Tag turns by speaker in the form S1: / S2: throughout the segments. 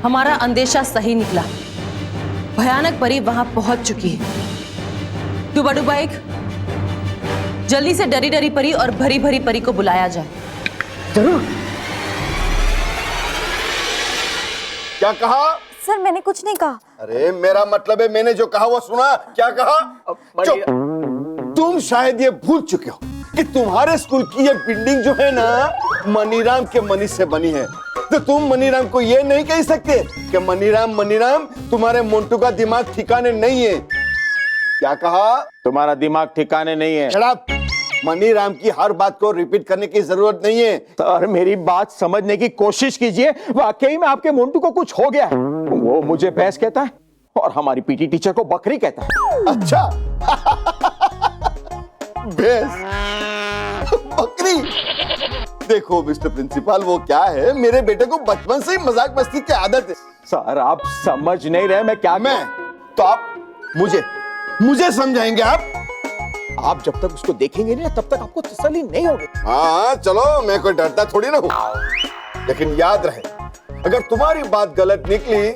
S1: हमारा अंदेशा सही निकला। भयानक परी वहां पहुंच चुकी है। डुबा डुबा एक, जल्दी से डरी डरी परी और भरी भरी परी को बुलाया जाए।
S2: जरूर।
S3: क्या कहा?
S4: सर मैंने कुछ नहीं कहा।
S3: अरे मेरा मतलब है मैंने जो कहा वो सुना। क्या कहा? चुप। तुम शायद ये भूल चुके हो कि तुम्हारे स्कूल की ये बिल्डिंग जो है ना मनीराम के मनी से बनी है। तो तुम मनीराम को ये नहीं कह सकते कि मनीराम तुम्हारे मोंटू का दिमाग ठिकाने नहीं है। क्या कहा?
S2: तुम्हारा दिमाग ठिकाने नहीं है।
S3: शराब। मनीराम की हर बात को रिपीट करने की जरूरत नहीं है।
S2: सर मेरी बात समझने की कोशिश कीजिए। वाकई में आपके मोंटू को कुछ हो गया है। वो मुझे भैंस कहता है और हमारी पीटी टीचर को बकरी कहता है।
S3: अच्छा। भैंस बकरी। देखो मिस्टर प्रिंसिपल, वो क्या है, मेरे बेटे को बचपन से ही मजाक मस्ती की आदत है।
S2: सर आप समझ नहीं रहे मैं क्या।
S3: मैं तो आप मुझे समझाएंगे
S2: आप जब तक उसको देखेंगे नहीं तब तक आपको तसल्ली नहीं होगी।
S3: हाँ चलो, मैं कोई डरता थोड़ी ना हूं। लेकिन याद रहे, अगर तुम्हारी बात गलत निकली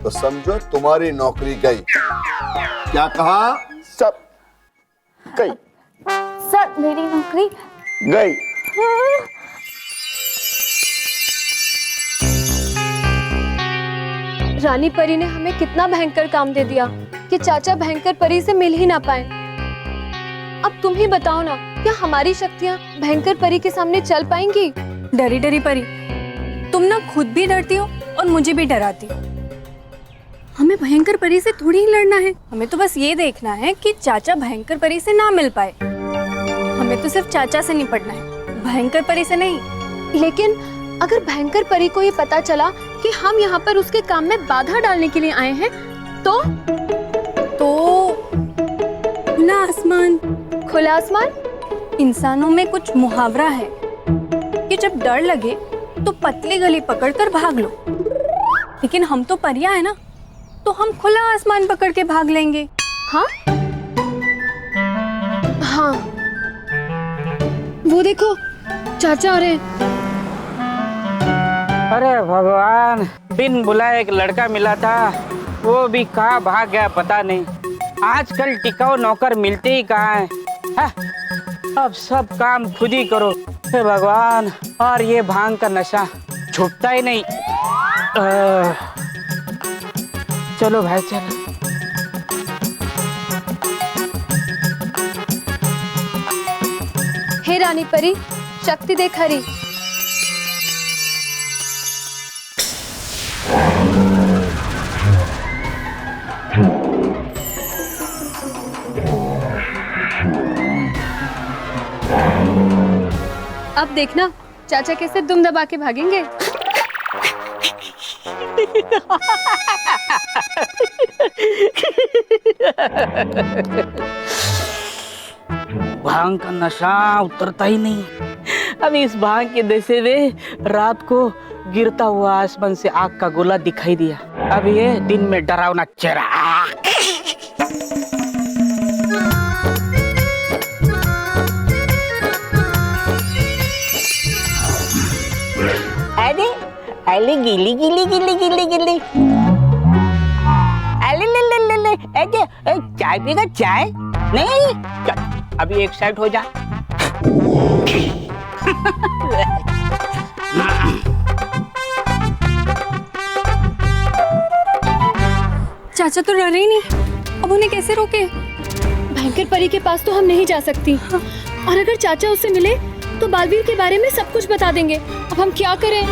S3: तो समझो तुम्हारी नौकरी गई। क्या कहा?
S2: सब गई।
S4: सर मेरी नौकरी
S2: गई।
S5: रानी परी ने हमें कितना भयंकर काम दे दिया कि चाचा भयंकर परी से मिल ही ना पाए। अब तुम ही बताओ ना, क्या हमारी शक्तियाँ भयंकर परी के सामने चल पाएंगी?
S6: डरी डरी परी, तुम ना खुद भी डरती हो और मुझे भी डराती हो। हमें भयंकर परी से थोड़ी ही लड़ना है। हमें तो बस ये देखना है कि चाचा भयंकर परी से ना मिल पाए। हमें तो सिर्फ चाचा से निपटना है, भयंकर परी से नहीं।
S5: लेकिन अगर भयंकर परी को ये पता चला कि हम यहाँ पर उसके काम में बाधा डालने के लिए आए हैं तो
S6: खुला आसमान।
S5: खुला आसमान?
S6: इंसानों में कुछ मुहावरा है कि जब डर लगे तो पतली गली पकड़कर भाग लो, लेकिन हम तो परियां है ना, तो हम खुला आसमान पकड़ के भाग लेंगे।
S5: हाँ हाँ, वो देखो चाचा आ रहे हैं।
S7: अरे भगवान, बिन बुलाए एक लड़का मिला था, वो भी कहाँ भाग गया पता नहीं। आजकल टिकाऊ नौकर मिलते ही कहाँ हैं। अब सब काम खुद ही करो। हे भगवान, और ये भांग का नशा छूटता ही नहीं। चलो भाई चलो।
S5: हे रानी परी, शक्ति देख हरी। अब देखना चाचा कैसे दुम दबा के भागेंगे।
S7: भांग का नशा उतरता ही नहीं। अब इस भांग के नशे में रात को गिरता हुआ आसमान से आग का गोला दिखाई दिया। अब ये दिन में डरावना चेहरा। अरे अरे गिली गिली गिली गिली गिली। अरे ले ले ले ले। अरे चाय पीगा? चाय नहीं, अभी एक साइड हो जा।
S6: चाचा तो डर ही नहीं, अब उन्हें कैसे रोके?
S5: भयंकर परी के पास तो हम नहीं जा सकती। और अगर चाचा उससे मिले तो बालवीर के बारे में सब कुछ बता देंगे। अब हम क्या करें?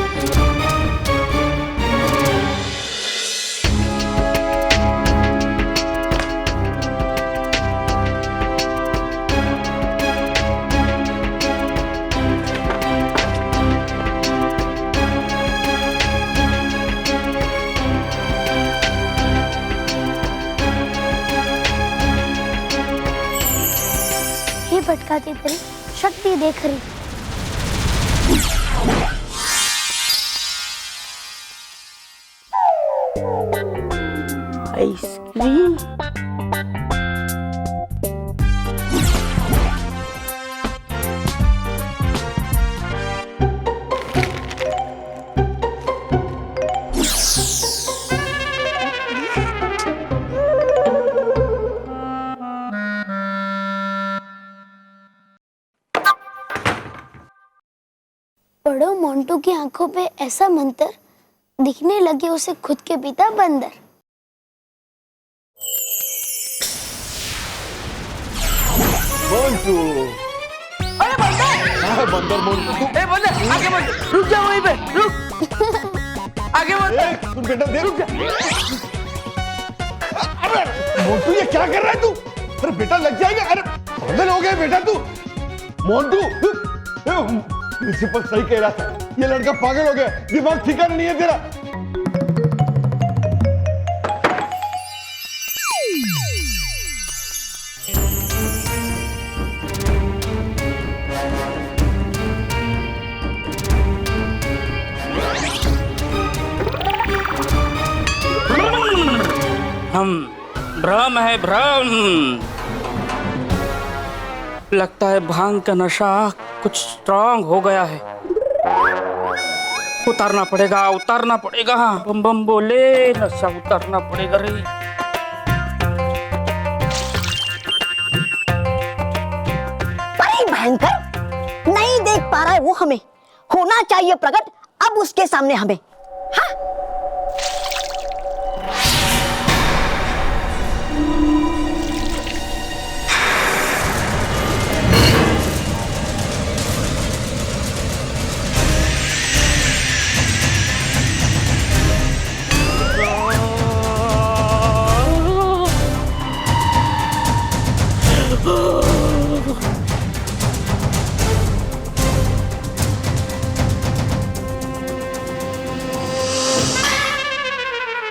S4: हे भटकाती परी, शक्ति देख रही।
S7: आइसक्रीम।
S4: बड़ों मोंटू की आंखों पे ऐसा मंतर, दिखने लगे उसे खुद के पिता बंदर।
S3: मोंटू,
S8: अरे बंदर!
S3: हाँ, बंदर मोंटू तू।
S8: ए बंदर, आगे मत, रुक जा वहीं पे, रुक। आगे मत।
S3: तू बेटा देख। अरे मोंटू ये क्या कर रहा है तू? अरे बेटा लग जाएगा। अरे पागल हो गया बेटा तू। मोंटू, प्रिंसिपल सही कह रहा था, ये लड़का पागल हो गया, दिमाग ठिकाना नहीं है तेरा।
S7: भ्रम है भ्रम। लगता है भांग का नशा कुछ स्ट्रांग हो गया है। उतारना पड़ेगा। बम बम बोले, नशा उतारना पड़ेगा रे।
S9: परी भयंकर नहीं देख पा रहा है वो हमें, होना चाहिए प्रकट अब उसके सामने हमें। हाँ?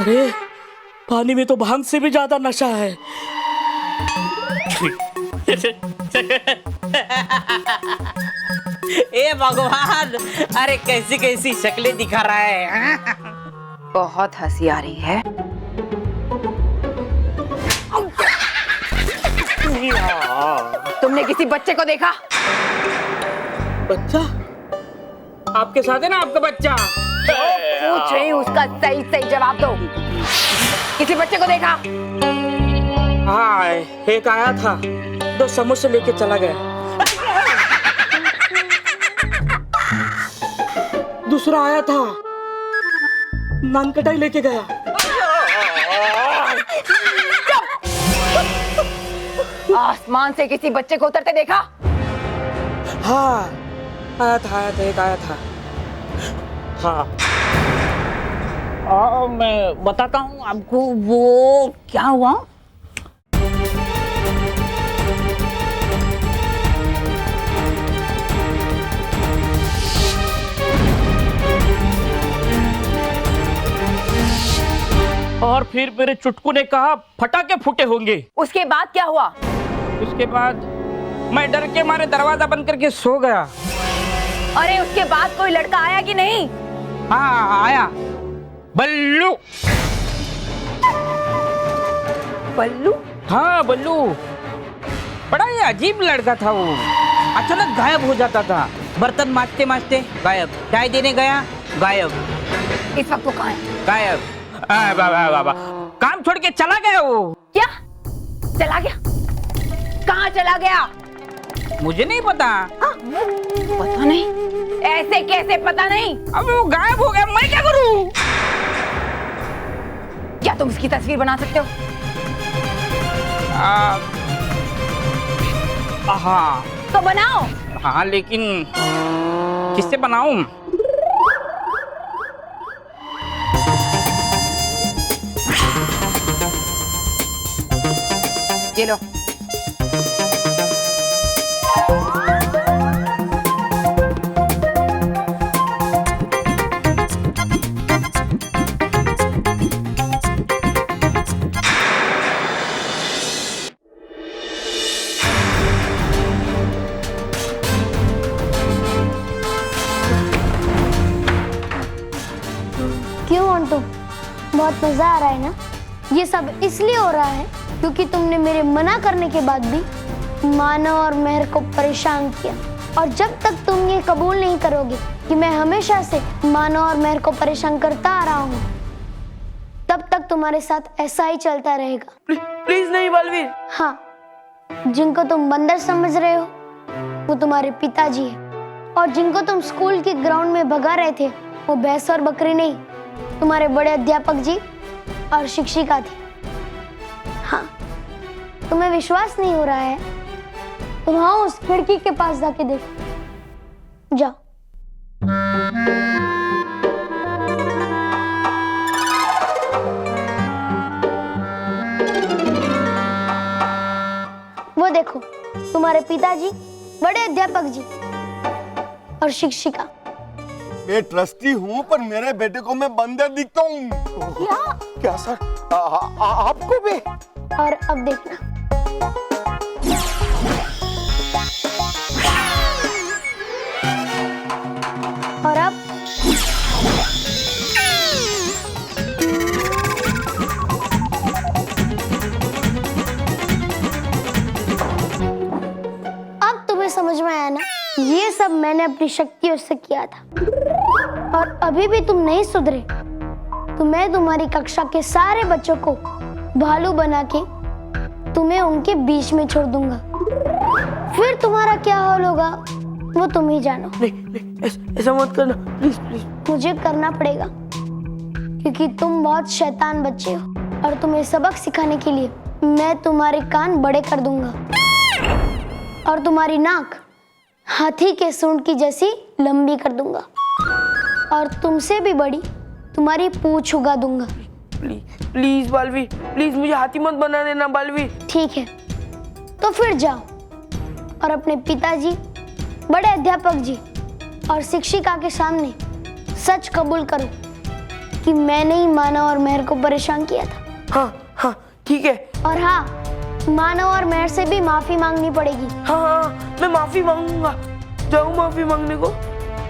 S7: अरे पानी में तो भांग से भी ज्यादा नशा है।
S10: ए भगवान, अरे कैसी कैसी शक्लें दिखा रहा है।
S1: बहुत हंसी आ रही है। तुमने किसी बच्चे को देखा?
S7: बच्चा? आपके साथ है ना आपका बच्चा?
S1: पूछ रही हूँ, उसका सही सही जवाब दो। किसी बच्चे को देखा?
S7: हाँ, एक आया था, 2 समोसे लेके चला गया। दूसरा आया था, नान कटाई लेके गया।
S1: आसमान से किसी बच्चे को उतरते देखा?
S7: हाँ, एक आया था। हाँ,
S10: मैं बताता हूँ आपको वो क्या हुआ।
S7: और फिर मेरे चुटकू ने कहा फटाके फूटे होंगे।
S1: उसके बाद क्या हुआ?
S7: उसके बाद मैं डर के मारे दरवाजा बंद करके सो गया।
S1: अरे उसके बाद कोई लड़का आया कि नहीं?
S7: हाँ आया, बल्लू।
S1: बल्लू?
S7: हाँ बल्लू, बड़ा ही अजीब लड़का था वो।
S10: अचानक गायब हो जाता था, बर्तन मांजते मांजते गायब, चाय देने गया गायब,
S1: इस वक्त वो कहाँ है?
S10: गायब।
S7: बाबा काम छोड़ के चला गया वो।
S1: क्या चला गया? कहाँ चला गया?
S10: मुझे नहीं पता।
S1: पता नहीं? ऐसे कैसे पता नहीं?
S10: अब वो गायब हो गया, मैं क्या करूं?
S1: क्या तुम इसकी तस्वीर बना सकते हो?
S7: हाँ
S1: तो बनाओ।
S7: हाँ, लेकिन किससे बनाऊं?
S1: ये लो।
S4: क्यों मोंटू, बहुत मजा आ रहा है ना? ये सब इसलिए हो रहा है क्योंकि तुमने मेरे मना करने के बाद भी मानव और मेहर को परेशान किया। और जब तक तुम ये कबूल नहीं करोगे कि मैं हमेशा से मानव और मेहर को परेशान करता आ रहा हूँ, तब तक तुम्हारे साथ ऐसा ही चलता रहेगा।
S8: प्लीज नहीं बलवीर।
S4: हाँ, जिनको तुम बंदर समझ रहे हो वो तुम्हारे पिताजी है। और जिनको तुम स्कूल के ग्राउंड में भगा रहे थे वो भैंस और बकरी नहीं, तुम्हारे बड़े अध्यापक जी और शिक्षिका थी। हाँ, तुम्हें विश्वास नहीं हो रहा है? तुम हाँ उस खिड़की के पास जाके देखो, जाओ। वो देखो, तुम्हारे पिताजी, बड़े अध्यापक जी और शिक्षिका।
S3: मैं ट्रस्टी हूँ पर मेरे बेटे को मैं बंदर दिखता हूँ।
S2: क्या सर? आपको भी?
S4: और अब देखना, और अब तुम्हें समझ में आया ना? ये सब मैंने अपनी शक्तियों से किया था और अभी भी तुम नहीं सुधरे तो मैं तुम्हारी कक्षा के सारे बच्चों को भालू बना के तुम्हें उनके बीच में छोड़ दूंगा। फिर तुम्हारा क्या हाल होगा वो तुम ही जानो।
S8: नहीं, ऐसा मत करना, प्लीज प्लीज।
S4: मुझे करना पड़ेगा क्योंकि तुम बहुत शैतान बच्चे हो और तुम्हें सबक सिखाने के लिए मैं तुम्हारे कान बड़े कर दूंगा और तुम्हारी नाक हाथी के सूंड की जैसी लंबी कर दूंगा और तुमसे भी बड़ी तुम्हारी पूंछ उगा दूंगा।
S8: प्लीज प्लीज बालवीर, प्लीज मुझे हाथी मत बना देना बालवीर।
S4: ठीक है, तो फिर जाओ और अपने पिताजी, बड़े अध्यापक जी और शिक्षिका के सामने सच कबूल करो कि मैंने ही मानव और मेहर को परेशान किया था।
S8: हाँ हाँ ठीक है।
S4: और हाँ, मानव और मेहर से भी माफी मांगनी पड़ेगी।
S8: हाँ हाँ, मैं माफी मांगूंगा। जाऊँ माफी मांगने को?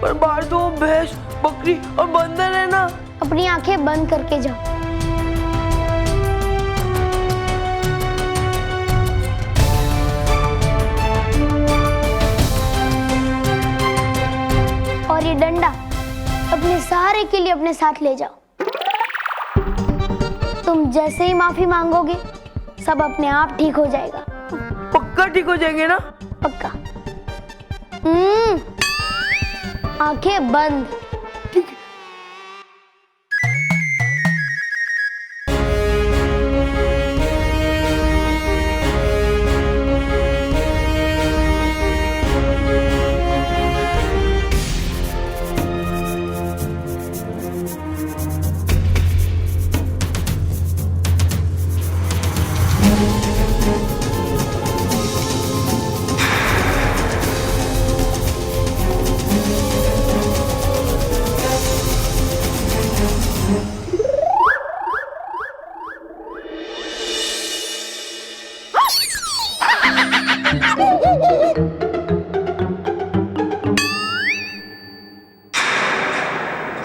S8: पर बाहर तो भैंस, बकरी और बंदर है ना।
S4: अपनी आंखें बंद करके जाओ। और ये डंडा अपने सहारे के लिए अपने साथ ले जाओ। तुम जैसे ही माफी मांगोगे सब अपने आप ठीक हो जाएगा।
S8: पक्का ठीक हो जाएंगे ना?
S4: पक्का। आंखें बंद।
S8: ठीक है।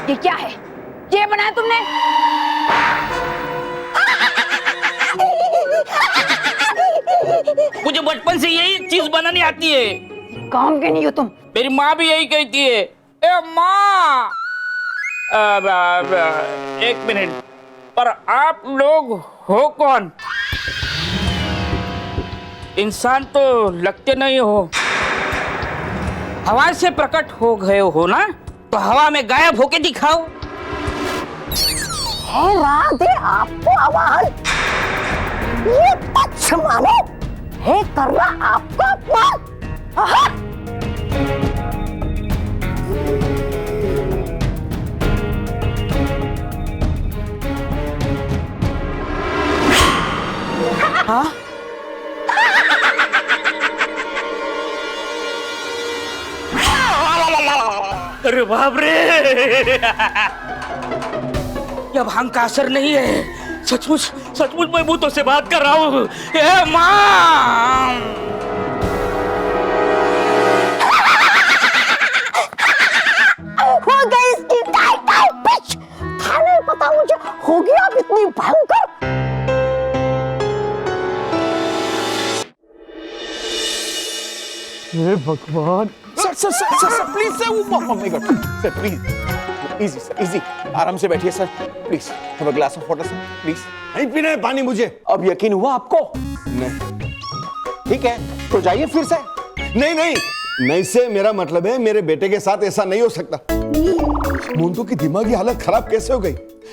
S9: ये क्या है? ये बनाया तुमने?
S7: मुझे बचपन से यही चीज बनानी आती है।
S9: काम के नहीं हो तुम?
S7: मेरी माँ भी यही कहती है। ए माँ, एक मिनट, पर आप लोग हो कौन? इंसान तो लगते नहीं हो। हवा से प्रकट हो गए हो ना, तो हवा में गायब होके दिखाओ।
S9: है राधे आपको आवाज, ये पक्ष मानो है कर रहा आपको अपमान।
S8: हाँ?
S7: अरे बाप रे, यह भांग का असर नहीं है। सचमुच सचमुच मैं भूतों से बात कर रहा हूँ। ए माँ,
S9: हो गई इसकी टाइट टाइट पिच। था नहीं पता मुझे हो गया अब इतनी भयंकर।
S2: हे भगवान। सर प्लीज सर, वो my God sir, please easy sir, easy, आराम से बैठिए sir, please have a glass of water sir, please.
S3: नहीं पीना है पानी मुझे।
S2: अब यकीन हुआ आपको?
S3: नहीं
S2: ठीक है, तो जाइए फिर से।
S3: नहीं नहीं, नहीं से मेरा मतलब है मेरे बेटे के साथ ऐसा नहीं हो सकता। मोन्टू की दिमागी हालत खराब कैसे हो गई?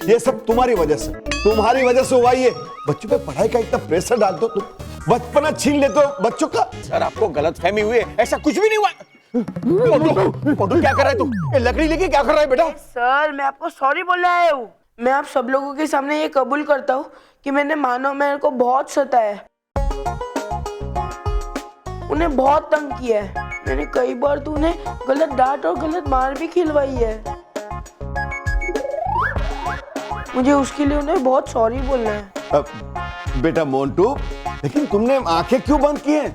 S3: ये सब तुम्हारी वजह से, तुम्हारी वजह से हुआ ये। बच्चों पे पढ़ाई का इतना प्रेशर डाल दो तुम, बचपना छीन लेते हो बच्चों का।
S2: सर आपको गलतफहमी हुई है, ऐसा कुछ भी नहीं हुआ। मोन्टू क्या कर रहा है तू? ये लकड़ी लेके क्या कर रहा है बेटा?
S8: सर मैं आपको सॉरी बोलने आया हूँ। मैं आप सब लोगों के सामने ये कबूल करता हूँ कि मैंने मानव मेहर को बहुत सताया, उन्हें बहुत तंग किया है। मैंने कई बार तो उन्हें गलत डांट और गलत मार भी खिलवाई है। मुझे उसके लिए उन्हें बहुत सॉरी बोलना है।
S3: बेटा मोन्टू, लेकिन तुमने आंखें क्यों बंद की हैं?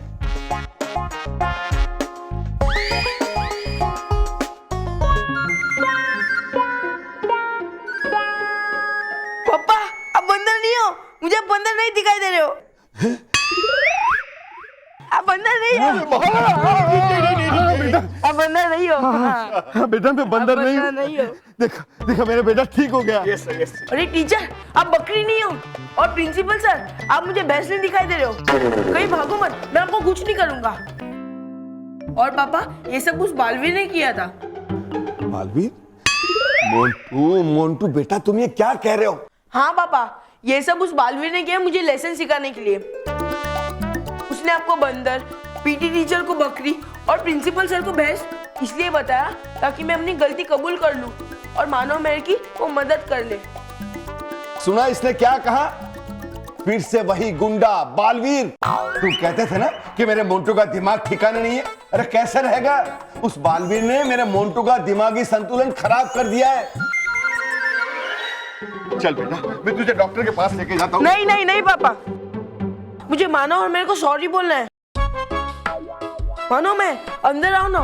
S8: पापा आप बंदर नहीं हो, मुझे बंदर नहीं दिखाई दे रहे हो। आप बंदर नहीं हो, आप बंदर नहीं हो।
S3: हाँ, बेटा मैं बंदर नहीं हूँ। देखा देखा मेरा बेटा ठीक हो गया।
S8: अरे टीचर आप बकरी नहीं हो, और प्रिंसिपल सर आप मुझे भैंस नहीं दिखाई दे रहे हो। कहीं भागो मत, मैं आपको कुछ नहीं करूंगा। और पापा ये सब उस बालवीर ने किया था।
S3: बालवीर? मोन्टू मोन्टू बेटा तुम ये क्या कह रहे हो?
S8: हाँ पापा, ये सब उस बालवीर ने किया मुझे लेसन सिखाने के लिए। उसने आपको बंदर, पीटी टीचर को बकरी और प्रिंसिपल सर को भैंस इसलिए बताया ताकि मैं अपनी गलती कबूल कर लूं और मानव मेहर की वो मदद कर ले।
S3: सुना इसने क्या कहा? फिर से वही गुंडा बालवीर। तुम कहते थे ना कि मेरे मोन्टू का दिमाग ठिकाने नहीं है। अरे कैसे रहेगा? उस बालवीर ने मेरे मोन्टू का दिमागी संतुलन खराब कर दिया है। चल बेटा मैं तुझे डॉक्टर के पास लेके जाता हूँ।
S8: नहीं नहीं नहीं पापा, मुझे मानो और मेरे को सॉरी बोलना है। मानो मैं अंदर आओ ना।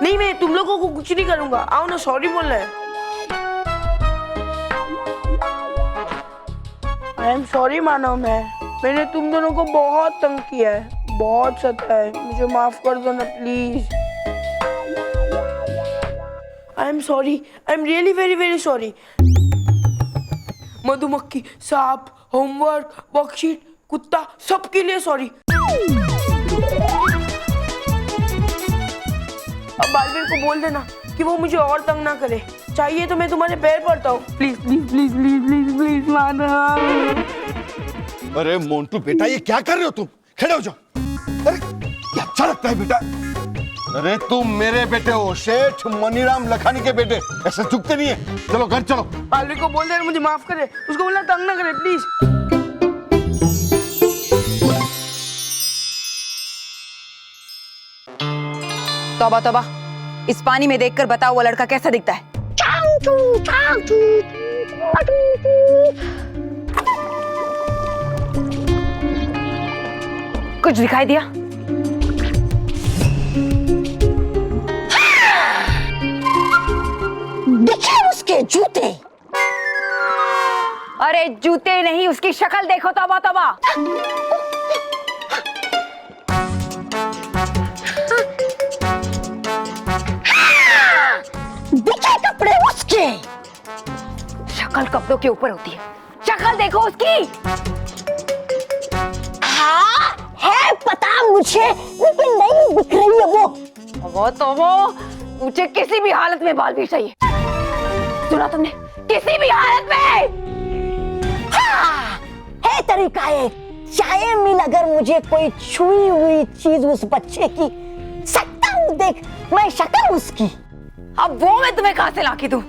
S8: नहीं मैं तुम लोगों को कुछ नहीं करूंगा, आओ ना, सॉरी बोलना है। आई एम सॉरी मानो, मैंने तुम दोनों को बहुत तंग किया है, बहुत सताया है। मुझे माफ कर दो ना please. I am sorry, I am really very very sorry. मधुमक्खी, सांप, होमवर्क, वर्कशीट, कुत्ता, सबके लिए सॉरी। अब बालवीर को बोल देना कि वो मुझे और तंग ना करे। चाहिए तो मैं तुम्हारे पैर पड़ता हूँ। Please please please please please please माना।
S3: अरे मोन्टू बेटा ये क्या कर रहे हो तुम? खड़े हो जाओ। अरे ये अच्छा लगता है बेटा। अरे तुम मेरे बेटे हो, सेठ मनीराम लखानी के बेटे, ऐसे झुकते नहीं है। चलो घर चलो।
S8: बालवीर को बोल देना मुझे माफ करे, उसको बोलना तंग ना करे प्लीज।
S11: तौबा तौबा, इस पानी में देखकर बताओ वो लड़का कैसा दिखता है? कुछ दिखाई दिया?
S9: दिखे उसके जूते।
S11: अरे जूते नहीं, उसकी शक्ल देखो। तौबा तौबा।
S9: दिखे कपड़े उसके।
S11: शक्ल कपड़ों के ऊपर होती है, शक्ल देखो उसकी।
S9: हाँ है पता मुझे, लेकिन नहीं दिख रही है वो।
S11: तो मुझे किसी भी हालत में बालवीर चाहिए। सुना तुमने? किसी भी हालत में।
S9: हाँ है तरीका एक। चाहे मिल अगर मुझे कोई छुई हुई चीज उस बच्चे की, सकता हूँ देख मैं शक्ल उसकी।
S11: अब वो मैं तुम्हें कहां से लाके दूं?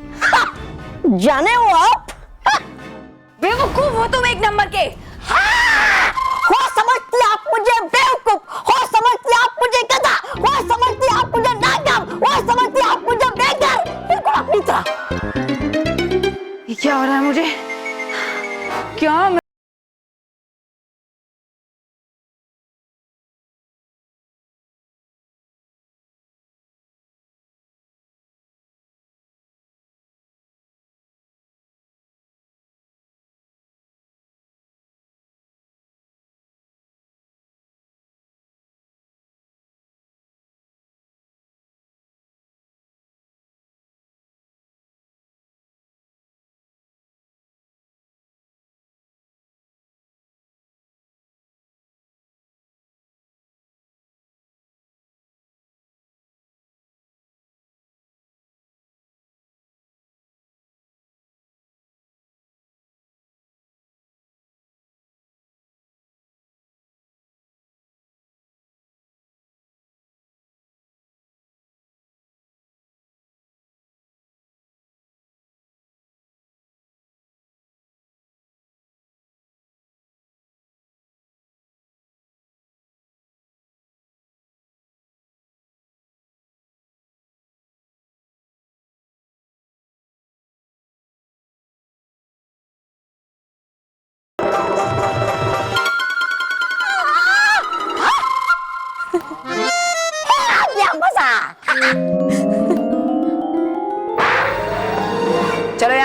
S9: जाने हो आप?
S11: बेवकूफ हो तुम एक नंबर के।
S9: हो समझती आप मुझे बेवकूफ, हो समझती आप मुझे गधा, हो समझती आप मुझे नाकाम, हो समझती आप मुझे बेकार, बिल्कुल अपनी तरह।
S11: ये क्या हो रहा है मुझे? क्या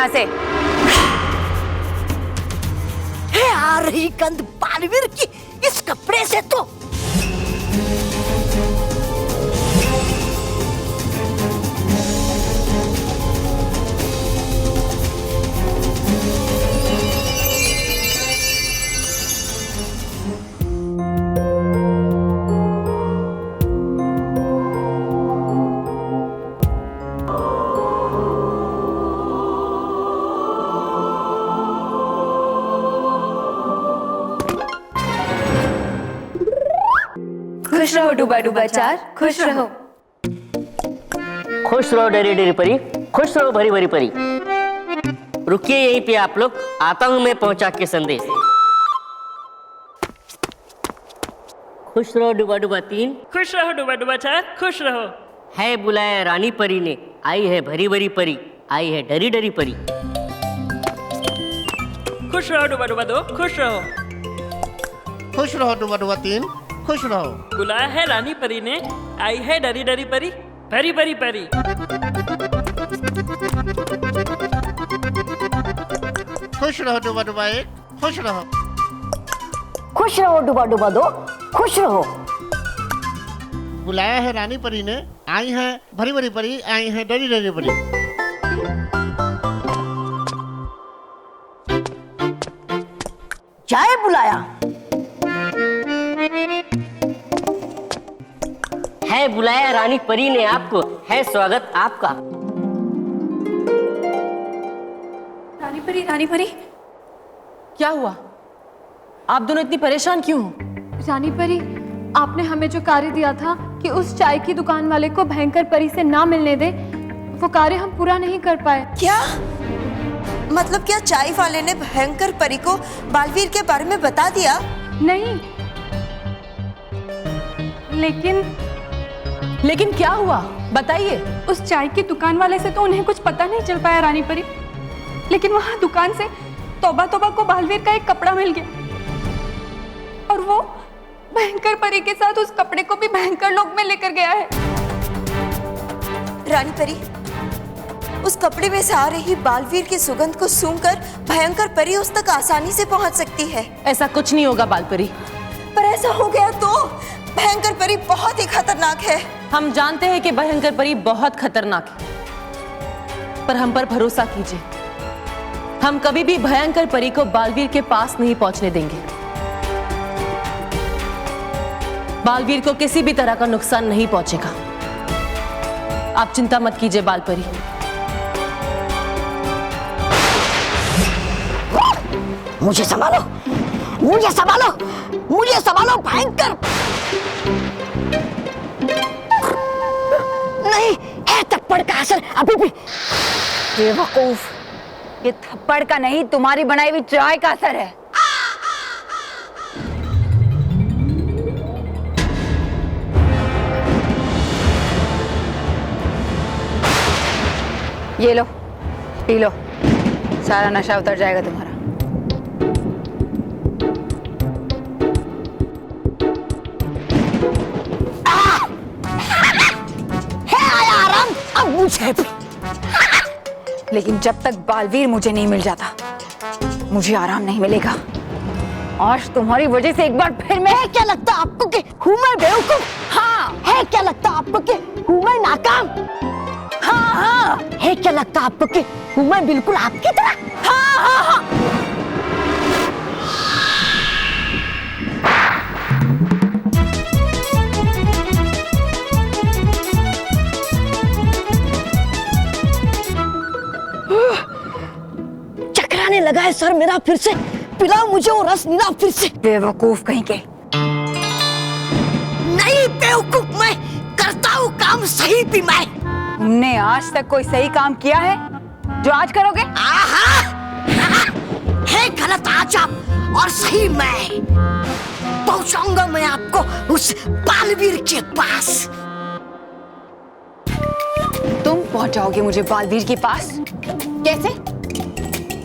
S11: यहाँ से।
S9: है आ रही गंध बालवीर की इस कपड़े से तो।
S5: खुश रहो डूबा डूबा चार, खुश रहो।
S12: खुश रहो डरी डरी परी, खुश रहो भरी भरी परी। रुकिए यहीं पे आप लोग, आता हूं मैं पहुंचा के संदेश। खुश रहो डूबा डूबा तीन,
S13: खुश रहो डूबा डूबा चार, खुश रहो।
S12: है बुलाया रानी परी ने, आई है भरी भरी परी, आई है डरी डरी परी।
S13: खुश रहो डूबा डूबा दो, खुश रहो।
S14: खुश रहो डूबा डूबा तीन, खुश रहो।
S13: बुलाया है रानी परी ने, आई है डरी डरी परी, भरी भरी परी।
S14: खुश रहो डूबा डूबा एक, खुश रहो।
S9: खुश रहो डूबा डूबा दो, खुश रहो।
S14: बुलाया है रानी परी ने, आई है भरी भरी परी, आई है डरी डरी परी।
S9: चाय बुलाया
S12: है बुलाया रानी परी ने आपको, है स्वागत आपका।
S6: रानी परी
S1: क्या हुआ? आप दोनों इतनी परेशान क्यों हो?
S5: रानी परी, आपने हमें जो कार्य दिया था कि उस चाय की दुकान वाले को भयंकर परी से ना मिलने दे, वो कार्य हम पूरा नहीं कर पाए।
S15: क्या मतलब, क्या चाय वाले ने भयंकर परी को बालवीर के बारे में बता दिया?
S5: नहीं,
S1: लेकिन क्या हुआ बताइए।
S6: उस चाय की दुकान वाले से तो उन्हें कुछ पता नहीं चल पाया रानी परी, लेकिन वहां दुकान से तौबा तौबा को बालवीर का एक कपड़ा मिल गया और वो भयंकर परी के साथ उस कपड़े को भी भयंकर लोक में लेकर गया है।
S15: रानी परी, उस कपड़े में से आ रही बालवीर की सुगंध को सूंघकर भयंकर परी उस तक आसानी से पहुंच सकती है।
S1: ऐसा कुछ नहीं होगा बालपरी।
S15: पर ऐसा हो गया तो भयंकर परी बहुत ही खतरनाक है।
S1: हम जानते हैं कि भयंकर परी बहुत खतरनाक है, पर हम पर भरोसा कीजिए, हम कभी भी भयंकर परी को बालवीर के पास नहीं पहुंचने देंगे। बालवीर को किसी भी तरह का नुकसान नहीं पहुंचेगा। आप चिंता मत कीजिए बालपरी।
S9: मुझे संभालो, मुझे संभालो, मुझे संभालो भयंकर। नहीं, है थप्पड़ का असर अभी भी।
S11: बेवकूफ, ये थप्पड़ का नहीं, तुम्हारी बनाई हुई चाय का असर है। ये लो, पी लो, सारा नशा उतर जाएगा तुम्हारा।
S9: मुझे भी।
S11: लेकिन जब तक बालवीर मुझे नहीं मिल जाता, मुझे आराम नहीं मिलेगा। आज तुम्हारी वजह से एक बार फिर मैं।
S9: है क्या लगता आपको कि हूँ मैं बेवकूफ? हाँ। है क्या लगता आपको कि हूँ मैं नाकाम? हाँ हाँ। है क्या लगता आपको कि हूँ मैं बिल्कुल आपकी तरह? हाँ हाँ हाँ। चकराने लगा है सर मेरा फिर से। पिलाओ मुझे वो रस नीला फिर से।
S11: बेवकूफ कहीं के।
S9: नहीं बेवकूफ, मैं करता हूँ काम सही भी मैं।
S11: तुमने आज तक कोई सही काम किया है जो आज करोगे?
S9: है गलत आज आप और सही मैं। पहुंचाऊंगा मैं आपको उस बालवीर के पास।
S11: तुम पहुंचाओगे मुझे बालवीर के पास? कैसे?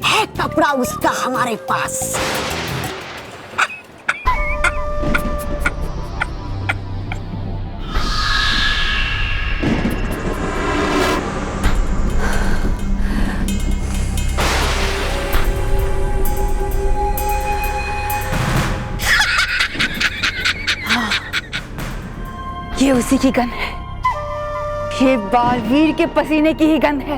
S9: है कपड़ा उसका हमारे पास।
S11: ये उसी की गंध है, ये बालवीर के पसीने की ही गंध है।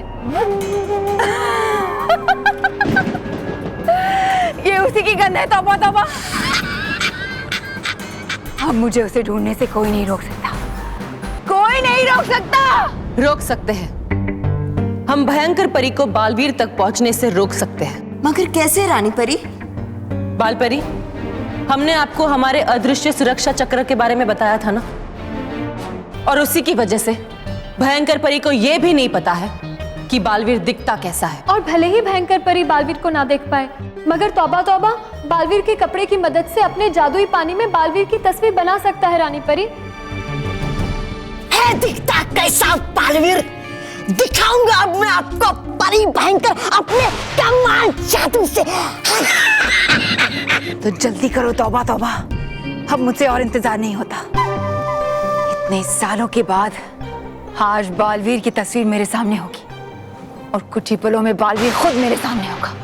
S11: ये उसी की गंध है। तौबा तौबा। अब मुझे उसे ढूंढने से कोई नहीं रोक सकता, कोई नहीं रोक सकता।
S1: रोक सकते हैं, हम भयंकर परी को बालवीर तक पहुंचने से रोक सकते हैं।
S15: मगर कैसे रानी परी?
S1: बालपरी, हमने आपको हमारे अदृश्य सुरक्षा चक्र के बारे में बताया था ना, और उसी की वजह से भयंकर परी को यह भी नहीं पता है कि बालवीर दिखता कैसा है।
S5: और भले ही भयंकर परी बालवीर को ना देख पाए, मगर तौबा तौबा बालवीर के कपड़े की मदद से अपने जादुई पानी में बालवीर की तस्वीर बना सकता है रानी परी।
S9: है दिखता कैसा बालवीर, दिखाऊंगा अब मैं आपको परी भयंकर अपने कमाल जादू से।
S11: तो जल्दी करो तौबा तौबा, अब मुझसे और इंतजार नहीं होता। इतने सालों के बाद आज बालवीर की तस्वीर मेरे सामने होगी, और कुछ ही पलों में बालवीर खुद मेरे सामने होगा।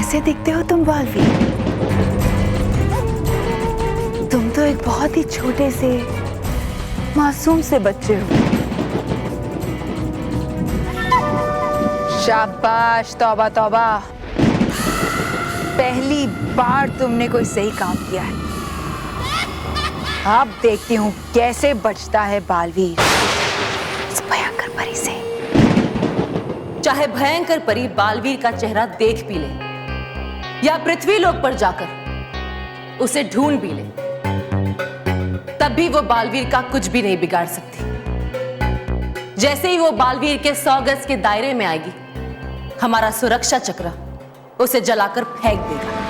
S11: कैसे दिखते हो तुम बालवीर? तुम तो एक बहुत ही छोटे से मासूम से बच्चे हो। शाबाश, तौबा तौबा, पहली बार तुमने कोई सही काम किया है। अब देखती हूँ कैसे बचता है बालवीर इस भयंकर परी से।
S1: चाहे भयंकर परी बालवीर का चेहरा देख भी ले या पृथ्वी लोक पर जाकर उसे ढूंढ भी ले, तब भी वो बालवीर का कुछ भी नहीं बिगाड़ सकती। जैसे ही वो बालवीर के 100 गज के दायरे में आएगी, हमारा सुरक्षा चक्र उसे जलाकर फेंक देगा।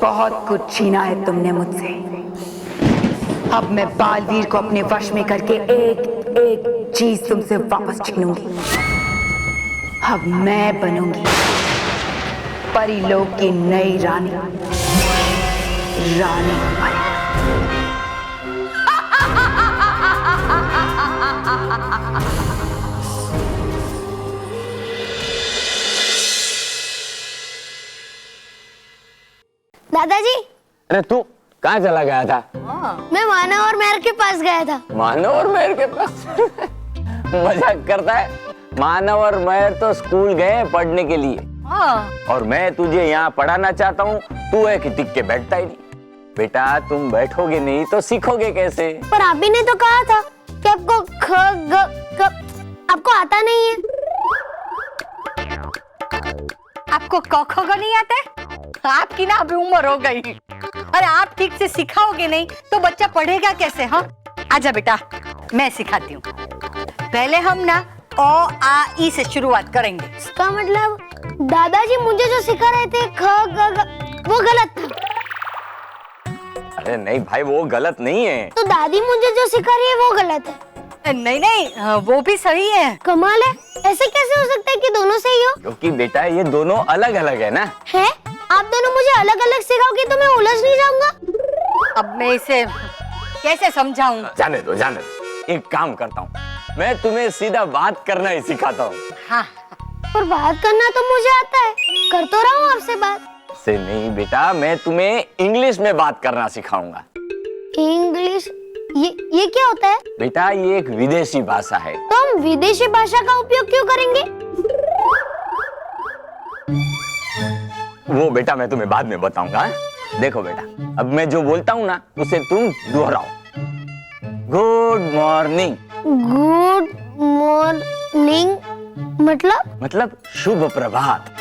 S11: बहुत कुछ छीना है तुमने मुझसे। अब मैं बालवीर को अपने वश में करके एक एक चीज तुमसे वापस छीनूंगी। अब मैं बनूंगी परीलोक की नई रानी, रानी परी।
S4: दादाजी,
S2: अरे तू कहाँ चला गया था?
S4: मैं मानव और मेहर के पास गया था।
S2: मानव और मेहर के पास? मजाक करता है। मानव और मेहर तो स्कूल गए पढ़ने के लिए, और मैं तुझे यहाँ पढ़ाना चाहता हूँ, तू है कि टिक के बैठता ही नहीं। बेटा, तुम बैठोगे नहीं तो सीखोगे कैसे?
S4: पर आप ही ने तो कहा था कि आपको ख ग क आपको आता नहीं है।
S9: आपको क ख ग नहीं आता है? आपकी ना अभी उम्र हो गई। अरे आप ठीक से सिखाओगे नहीं तो बच्चा पढ़ेगा कैसे? हाँ, आजा बेटा, मैं सिखाती हूँ। पहले हम ना ओ आ ई से शुरुआत करेंगे।
S4: इसका मतलब दादाजी मुझे जो सिखा रहे थे ख ग घ, वो गलत था।
S2: अरे नहीं भाई, वो गलत नहीं है।
S4: तो दादी मुझे जो सिखा रही है वो गलत है।
S9: नहीं नहीं, वो भी सही है।
S4: कमाल है, ऐसे कैसे हो सकता है कि दोनों सही हो?
S2: क्योंकि बेटा ये दोनों अलग अलग है ना।
S4: है? आप दोनों मुझे अलग अलग सिखाओगे तो मैं उलझ नहीं जाऊंगा?
S9: अब मैं इसे कैसे समझाऊं?
S2: जाने दो जाने दो, एक काम करता हूँ, मैं तुम्हें सीधा बात करना ही सिखाता हूँ।
S9: हाँ,
S4: पर बात करना तो मुझे आता है, कर तो रहा हूँ आपसे बात।
S2: से नहीं बेटा, मैं तुम्हें इंग्लिश में बात करना सिखाऊंगा।
S4: इंग्लिश? ये क्या होता है?
S2: बेटा ये एक विदेशी भाषा है।
S4: तो हम विदेशी भाषा का उपयोग क्यों करेंगे?
S2: वो बेटा मैं तुम्हें बाद में बताऊंगा। देखो बेटा, अब मैं जो बोलता हूँ ना उसे तुम दोहराओ। Good morning.
S4: गुड मॉर्निंग
S2: मतलब शुभ प्रभात।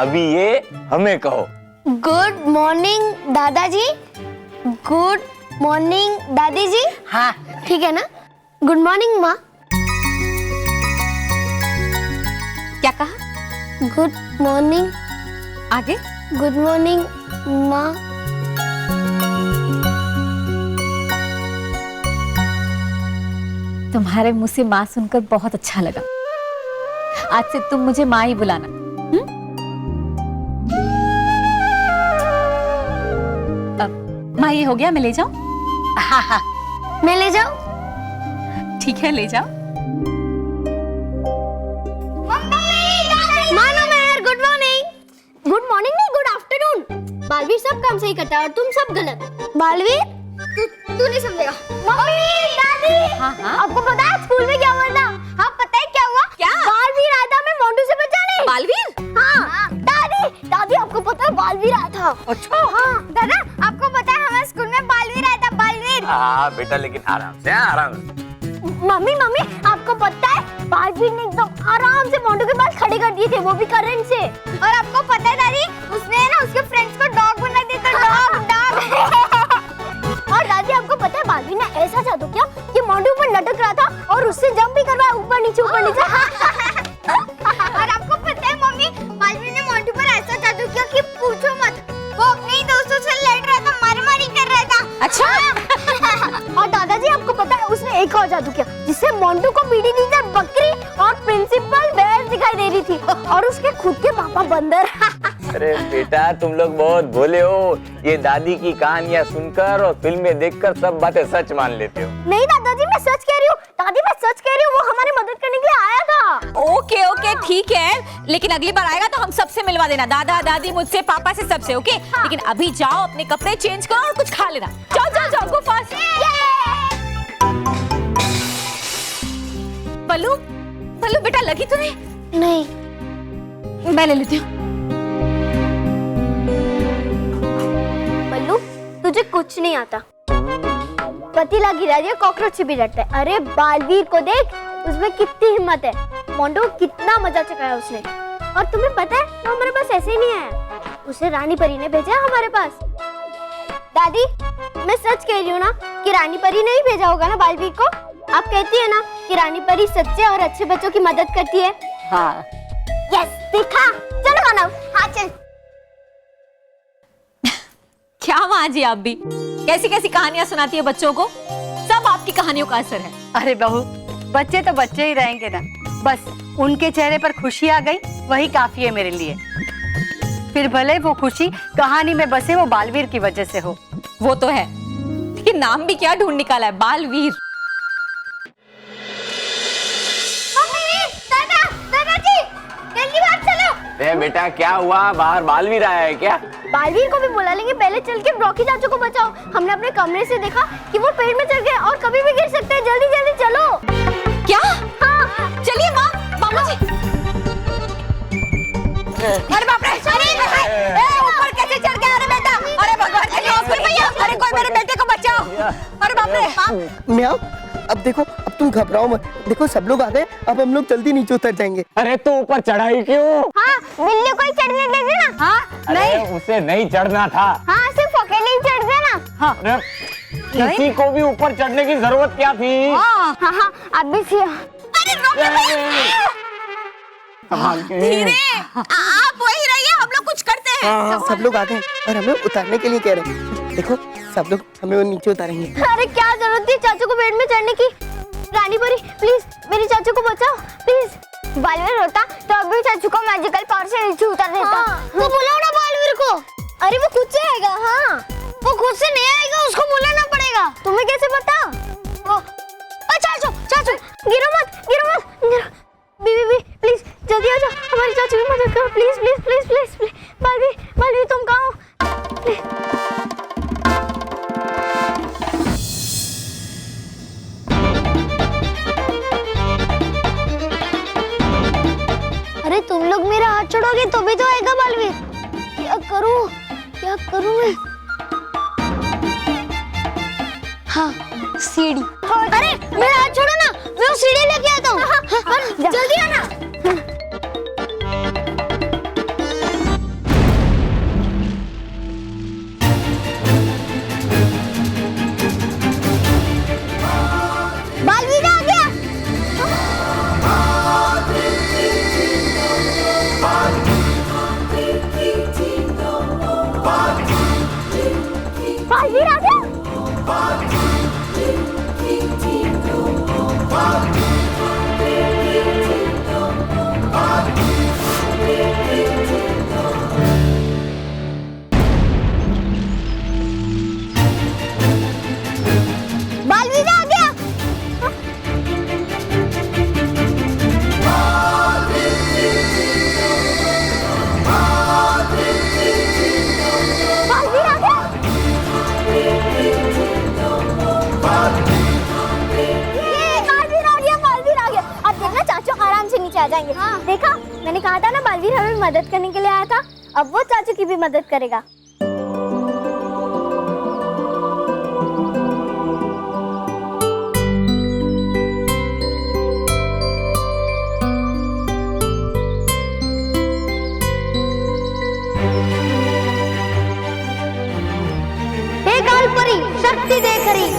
S2: अभी ये हमें कहो।
S4: गुड मॉर्निंग दादाजी। गुड मॉर्निंग दादी जी।
S9: हाँ
S4: ठीक है ना? गुड मॉर्निंग माँ।
S11: क्या कहा?
S4: Good morning.
S11: आगे?
S4: गुड मॉर्निंग माँ।
S11: तुम्हारे मुंह से माँ सुनकर बहुत अच्छा लगा। आज से तुम मुझे माँ ही बुलाना। माँ ये हो गया, मैं ले जाऊं?
S4: हाँ हाँ, मैं ले जाऊं?
S11: ठीक है, ले जाओ।
S4: मानो मेहर, गुड मॉर्निंग। गुड मॉर्निंग नहीं, गुड आफ्टरनून। बालवीर सब काम सही करता है और तुम सब गलत। बालवीर, तू नहीं समझेगा। मम्मी, दादी,
S11: हाँ हाँ,
S4: आपको पता है स्कूल में क्या हुआ था? हाँ, पता है क्या हुआ? क्या? बालवीर आया था हमें मोंटू से बचाने।
S11: बालवीर?
S4: हाँ, दादी, दादी आपको पता है बालवीर आया था?
S9: अच्छा।
S4: हाँ, दादा आपको पता है हमारे स्कूल में बालवीर आया था, बालवीर।
S2: हाँ बेटा, लेकिन आराम से, आराम से।
S4: मम्मी मम्मी, आपको पता है बालवीर ने एकदम आराम से मोंटू के पास खड़े कर दिए थे, वो भी करंट से। और आपको पता है दादी, उसने ना उसके फ्रेंड्स को डॉग बना दिया था, डॉग डॉग। और दादी आपको पता है बालवीर ने ऐसा जादू किया कि मोंटू ऊपर लटक रहा था और उससे जंप भी करवाया, ऊपर नीचे ऊपर नीचे। और आपको पता है मम्मी, बालवीर ने मोंटू पर ऐसा जादू किया कि पूछो मत, वो अपने ही दोस्तों से लड़ रहा था, मारामारी कर रहा था। अच्छा। और दादाजी आपको पता है उसने एक और जादू किया जिससे मोंटू को पीटी टीचर बकरी और प्रिंसिपल भैंस दिखाई दे रही थी और उसके खुद के पापा बंदर।
S2: अरे बेटा तुम लोग बहुत भोले हो, ये दादी की कहानियां सुनकर और फिल्में देखकर सब बातें सच मान लेते हो।
S4: नहीं दादाजी, मैं सच कह रही हूँ। दादी मैं सच कह रही हूँ, वो हमारी मदद करने के लिए आया था।
S11: ओके ओके ठीक है, लेकिन अगली बार आएगा तो हम सबसे मिलवा देना, दादा दादी मुझसे, पापा से, सबसे। ओके हाँ। लेकिन अभी जाओ, अपने कपड़े चेंज करो और कुछ खा लेना। जाओ जाओ जाओ, गो फास्ट। बल्लू, बल्लू बेटा लगी तो
S4: नहीं?
S11: मैं ले लेती हूँ।
S4: बल्लू तुझे कुछ नहीं आता, पतीला गिरा दिया, कॉकरोच से भी डरता है। अरे बालवीर को देख, उसमें कितनी हिम्मत है। मोंटू कितना मजा चकाया उसने। और तुम्हें पता है वो हमारे पास ऐसे ही नहीं आया, उसे रानी परी ने भेजा हमारे पास। दादी मैं सच कह रही हूँ ना कि रानी परी ने ही भेजा होगा ना बालवीर को। आप कहती है ना कि रानी परी सच्चे और अच्छे बच्चों की मदद करती है।
S9: हाँ।
S4: यस, देखा। चलो मानव, हाँ चल।
S11: क्या माँ जी, आप भी कैसी कैसी कहानियां सुनाती है बच्चों को। सब आपकी कहानियों का असर है।
S9: अरे बहू, बच्चे तो बच्चे ही रहेंगे ना, बस उनके चेहरे पर खुशी आ गई वही काफी है मेरे लिए। फिर भले वो खुशी कहानी में बसे वो बालवीर की वजह से हो।
S11: वो तो है, लेकिन नाम भी क्या ढूंढ निकाला है, बालवीर।
S2: बेटा क्या हुआ, बाहर बालवीर आया है क्या?
S4: बालवीर को भी बुला लेंगे, पहले चल के रॉकी चाचू को बचाओ। हमने अपने कमरे से देखा कि वो पेड़ में चढ़ गए और कभी भी गिर सकते हैं। जल्दी जल्दी चलो।
S11: क्या?
S4: हाँ
S11: चलिए माँ, मामा जी।
S9: अरे बाप रे, ऊपर कैसे चढ़ गया? अरे बेटा, अरे भगवान, अरे कोई मेरे बेटे को बचाओ। अरे बाप रे,
S16: म्याऊ, अब देखो, अब तुम घबराओ मत। देखो सब लोग आ गए, अब हम लोग जल्दी नीचे उतर जाएंगे।
S2: अरे तो ऊपर चढ़ाई क्यों?
S4: हाँ, बिल्ली को ही चढ़ने दे देना। हाँ,
S2: अरे उसे नहीं चढ़ना था।
S4: हाँ, सिर्फ अकेले ही चढ़ देना। हाँ,
S2: किसी को भी ऊपर चढ़ने की जरूरत क्या थी?
S4: हाँ, हाँ, अब भी सिया। अरे
S9: धीरे, आप वही रहिए, हम लोग कुछ करते हैं।
S16: हाँ, सब लोग आ गए और हमें उतारने के लिए कह रहे हैं। देखो सब लोग हमें वो नीचे उतारेंगे।
S4: अरे क्या जरूरत थी चाचू को बेड में चढ़ने की? रानी परी प्लीज मेरे चाचू को बचाओ प्लीज। बालवीर होता तो अभी चाचू को मैजिकल पावर से नीचे उतार देता। तो बुलाओ ना बालवीर को। अरे वो खुद से आएगा। हाँ, वो खुद से नहीं आएगा, उसको बुलाना पड़ेगा। तुम्हें कैसे पता? चाचू चाचू गिरो मत। बीबी प्लीज जल्दी आ जाओ, हमारी चाचू की मदद करो please please please please please. Baalveer तुम कहाँ हो? अरे तुम लोग मेरा हाथ छोड़ोगे तो भी तो आएगा बालवीर। क्या करूं मैं? हाँ, सीढ़ी। अरे मेरा हाथ छोड़ो ना, मैं वो सीढ़ी लेके आता हूँ। जल्दी आना। बालवीर आ गया। बालवीर आ गया। बालवीर आ गया। बालवीर आ गया। बालवीर आ गया। अब देखना चाचू आराम से नीचे आ जाएंगे। हाँ। देखा, मैंने कहा था ना बालवीर हमें मदद करने के लिए आया था। अब वो चाचू की भी मदद करेगा। हे काल परी, शक्ति देख रही।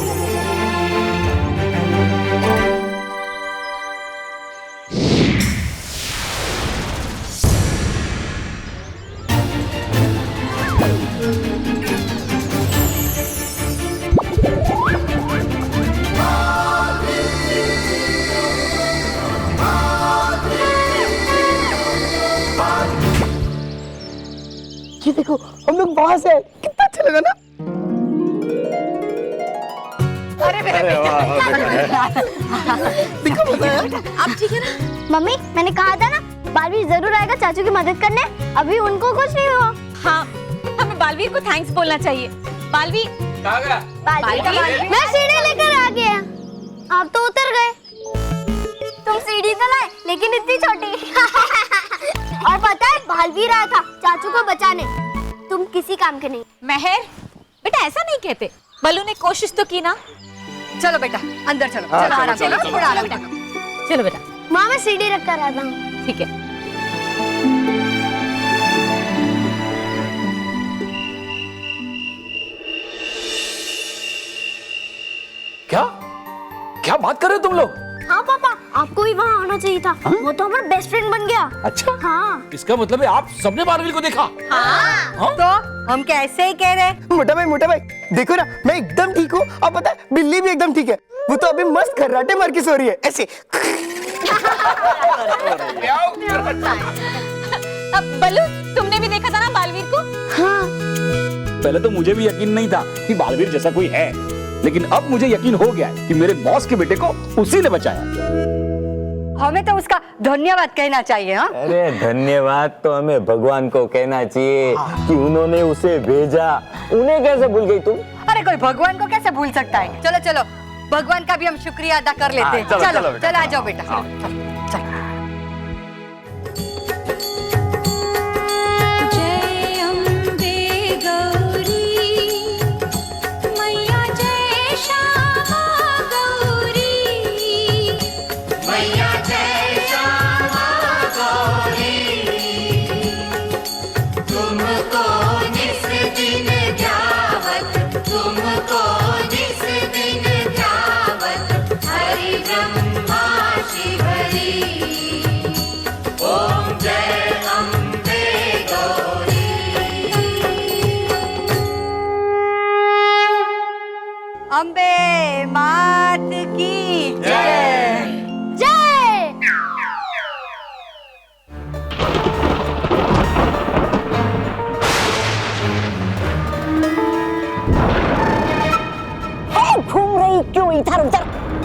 S16: ये देखो हम लोग वहां से आए, कितना अच्छा लगा ना।
S11: अरे मेरा
S16: देखो मजा आया।
S4: अब ठीक है ना? मम्मी मैंने कहा था ना बालवीर जरूर आएगा चाचू की मदद करने। अभी उनको कुछ नहीं हुआ।
S11: हाँ, हमें बालवीर को थैंक्स बोलना चाहिए। बालवीर
S4: मैं सीढ़ी लेकर आ गया, आप तो उतर गए। तुम सीढ़ी तो लाए लेकिन इतनी छोटी। और पता है बालवीर आया था चाचू को बचाने। तुम किसी काम के नहीं।
S11: महर बेटा ऐसा नहीं कहते, बल्लू ने कोशिश तो की ना। चलो बेटा अंदर चलो। चलो आराम से, थोड़ा आराम बेटा। चलो बेटा।
S4: माँ मैं सीढ़ी रख कर आता हूँ।
S11: ठीक है।
S2: क्या बात कर रहे हो तुम लोग?
S4: हाँ पापा, आपको भी वहाँ आना चाहिए था। वो तो हमारा बेस्ट फ्रेंड बन गया।
S2: अच्छा।
S4: हाँ।
S2: इसका मतलब है आप सबने बालवीर को देखा?
S11: हाँ। तो हम कैसे ही कह रहे।
S16: मोटा भाई देखो ना, मैं एकदम ठीक हूँ। अब पता है बिल्ली भी एकदम ठीक है। वो तो अभी मस्त खर्राटे मार के सो रही है ऐसे।
S11: अब बल्लू तुमने भी देखा था ना बालवीर को?
S4: हाँ।
S2: पहले तो मुझे भी यकीन नहीं था कि बालवीर जैसा कोई है, लेकिन अब मुझे यकीन हो गया है कि मेरे बॉस के बेटे को उसी ने बचाया।
S11: हमें तो उसका धन्यवाद कहना चाहिए। हाँ?
S2: अरे धन्यवाद तो हमें भगवान को कहना चाहिए कि उन्होंने उसे भेजा। उन्हें कैसे भूल गई तुम?
S11: अरे कोई भगवान को कैसे भूल सकता है। चलो चलो भगवान का भी हम शुक्रिया अदा कर लेते हैं। चलो आ जाओ बेटा।
S17: जय अम्बे गौरी मैया, जय श्यामा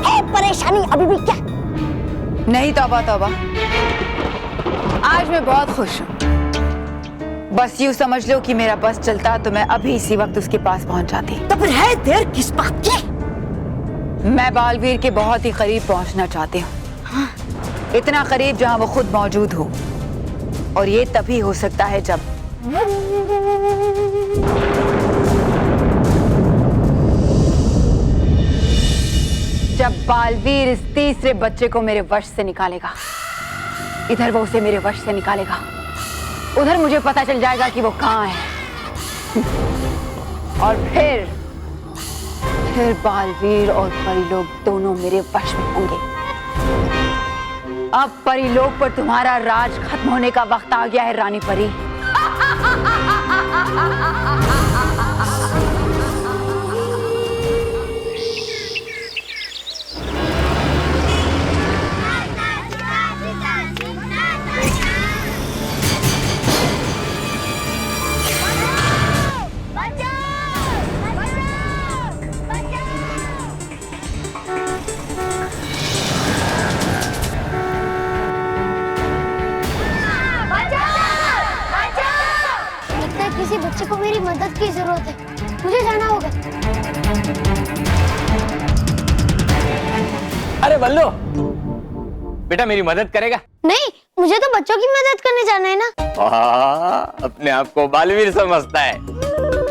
S9: है परेशानी अभी भी क्या?
S11: नहीं तौबा तौबा, आज मैं बहुत खुश हूँ। बस यूं समझ लो कि मेरा बस चलता तो मैं अभी इसी वक्त उसके पास पहुंच जाती।
S9: तो फिर है देर किस बात की?
S11: मैं बालवीर के बहुत ही करीब पहुंचना चाहती हूँ, इतना करीब जहां वो खुद मौजूद हो। और ये तभी हो सकता है जब बालवीर इस तीसरे बच्चे को मेरे वश से निकालेगा। इधर वो उसे मेरे वश से निकालेगा, उधर मुझे पता चल जाएगा कि वो कहाँ है। और फिर बालवीर और परीलोक दोनों मेरे वश में होंगे। अब परीलोक पर तुम्हारा राज खत्म होने का वक्त आ गया है रानी परी।
S4: किसी बच्चे को मेरी मदद की जरूरत है, मुझे जाना होगा।
S2: अरे बल्लू, बेटा मेरी मदद करेगा?
S4: नहीं, मुझे तो बच्चों की मदद करने जाना है ना।
S2: अपने आप को बालवीर समझता है।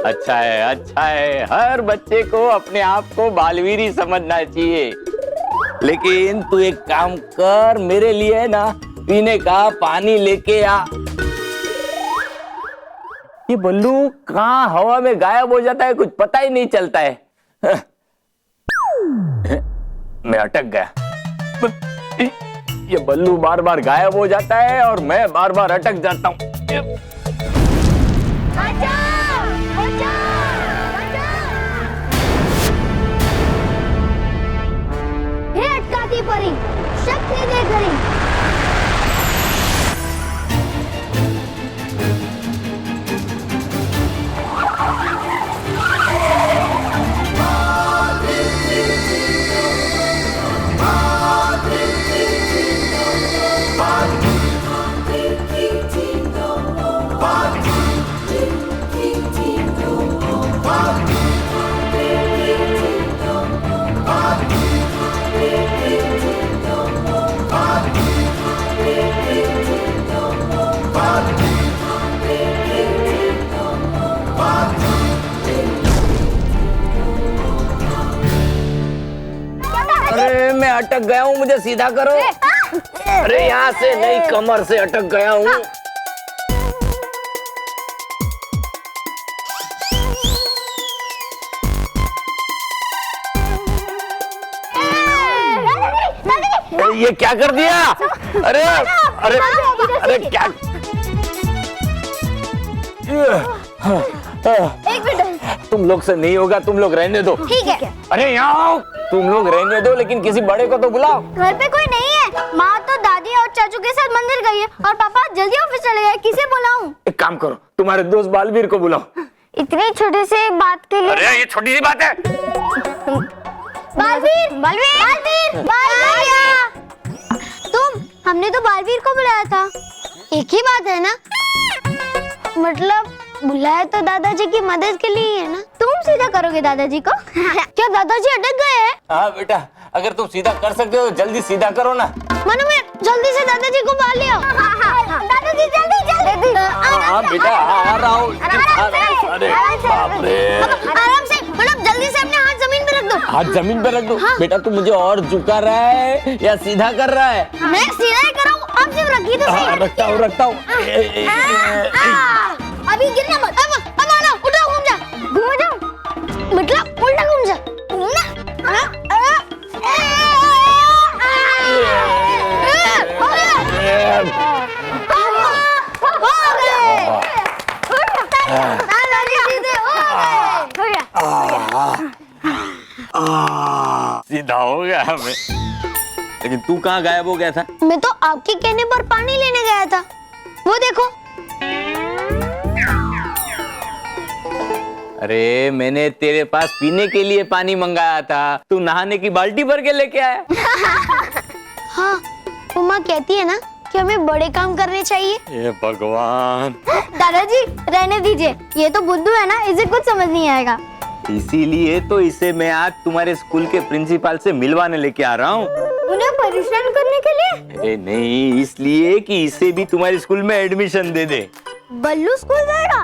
S2: अच्छा है, अच्छा है, हर बच्चे को अपने आप को बालवीर ही समझना चाहिए। लेकिन तू एक काम कर, मेरे लिए ना पीने का पानी लेके आ। ये बल्लू कहाँ हवा में गायब हो जाता है, कुछ पता ही नहीं चलता है। मैं अटक गया। ये बल्लू बार बार गायब हो जाता है और मैं बार बार अटक जाता हूँ।
S4: हे अटकाती परी, शक्ति दे करी।
S2: अरे मैं अटक गया हूँ, मुझे सीधा करो। अरे यहाँ से नहीं, कमर से अटक गया हूँ। ये क्या कर दिया? अरे अरे अरे क्या?
S4: एक मिनट,
S2: तुम लोग से नहीं होगा, तुम लोग रहने दो।
S4: ठीक है।
S2: अरे यहाँ आओ, तुम लोग रहने दो, लेकिन किसी बड़े को तो बुलाओ।
S4: घर पे कोई नहीं है, माँ तो दादी और चाचू के साथ मंदिर गई है और पापा जल्दी ऑफिस चले गए। किसे बुलाऊं?
S2: एक काम करो, तुम्हारे दोस्त बालवीर को बुलाओ।
S4: इतनी छोटी सी बात के लिए?
S2: अरे ये छोटी सी बात है।
S4: बालवीर, बालवीर, बालवीर, बालवीर। तुम, हमने तो बालवीर को बुलाया था। एक ही बात है ना? मतलब बुलाया तो दादाजी की मदद के लिए है ना? तुम सीधा करोगे दादाजी को? क्या दादाजी अटक गए हैं?
S2: हाँ बेटा, अगर तुम सीधा कर सकते हो तो जल्दी सीधा करो ना।
S4: मनु, मैं जल्दी से दादाजी को बाल लिया। दादाजी जल्दी जल्दी।
S2: हाँ बेटा, आ रहा हूँ। अरे बाप रे।
S4: आराम से, मतलब जल्दी से अपने हाथ जमीन पे रख दो।
S2: हाथ जमीन पे रख दो।
S4: हाँ।
S2: बेटा तू मुझे और झुका रहा है या सीधा कर रहा है?
S4: मैं सीधा ही कर रहा हूँ, आप सिर्फ रखिए तो सही।
S2: रखता हूँ, रखता हूँ।
S4: अभी गिरना मत। अब आना, उल्टा घूम जा। घूम जाओ, मतलब उल्टा घूम जा।
S2: सीधा हो गया हमें। लेकिन तू कहाँ गायब हो गया था?
S4: मैं तो आपके कहने पर पानी लेने गया था। वो देखो।
S2: अरे मैंने तेरे पास पीने के लिए पानी मंगाया था, तू नहाने की बाल्टी भर के लेके आया।
S4: हाँ, उमा कहती है ना कि हमें बड़े काम करने चाहिए।
S2: ये भगवान।
S4: दादाजी रहने दीजिए, ये तो बुद्धू है ना, इसे कुछ समझ नहीं आएगा।
S2: इसीलिए तो इसे मैं आज तुम्हारे स्कूल के प्रिंसिपल से मिलवाने लेके आ रहा हूँ।
S4: उन्हें परेशान करने के लिए?
S2: अरे नहीं, इसलिए कि इसे भी तुम्हारे स्कूल में एडमिशन दे दे।
S4: बल्लू स्कूल जाएगा?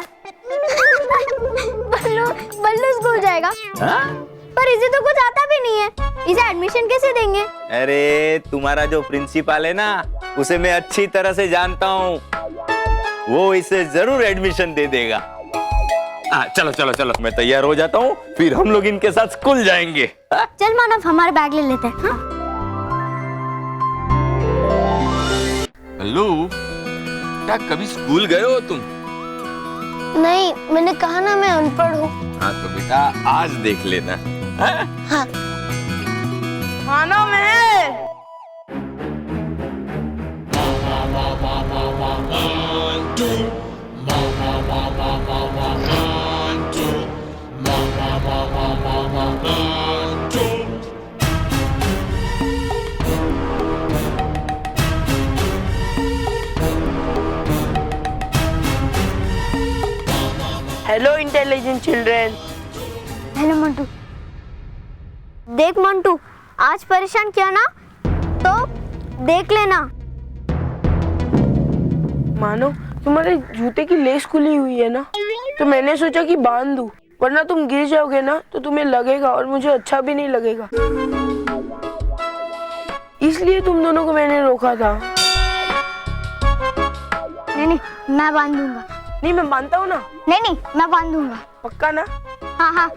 S4: बल्लू स्कूल जाएगा?
S2: हाँ?
S4: पर इसे तो कुछ आता भी नहीं है, इसे एडमिशन कैसे देंगे?
S2: अरे तुम्हारा जो प्रिंसिपल है ना, उसे मैं अच्छी तरह से जानता हूँ, वो इसे जरूर एडमिशन दे देगा। चलो चलो चलो, मैं तैयार हो जाता हूँ, फिर हम लोग इनके साथ स्कूल जाएंगे।
S4: चल मानव, हमारे बैग ले लेते हैं। हाँ?
S2: हेलो, क्या कभी स्कूल गए हो तुम?
S4: नहीं, मैंने कहा ना मैं अनपढ़ हूँ।
S2: हाँ तो बेटा आज देख लेना।
S4: हाँ।
S8: खाना में hello intelligent children.
S4: Hello Mantu. देख मंटू, आज परेशान किया ना तो देख लेना।
S8: मानो तुम्हारे जूते की लेस खुली हुई है ना, तो मैंने सोचा कि बांध दूं, वरना तुम गिर जाओगे ना तो तुम्हें लगेगा और मुझे अच्छा भी नहीं लगेगा। इसलिए तुम दोनों को मैंने रोका था।
S4: नहीं, मैं बांध दूंगा।
S8: नहीं, मैं बांधता हूँ ना।
S4: नहीं, मैं बांध दूंगा।
S8: पक्का ना?
S4: हाँ हाँ।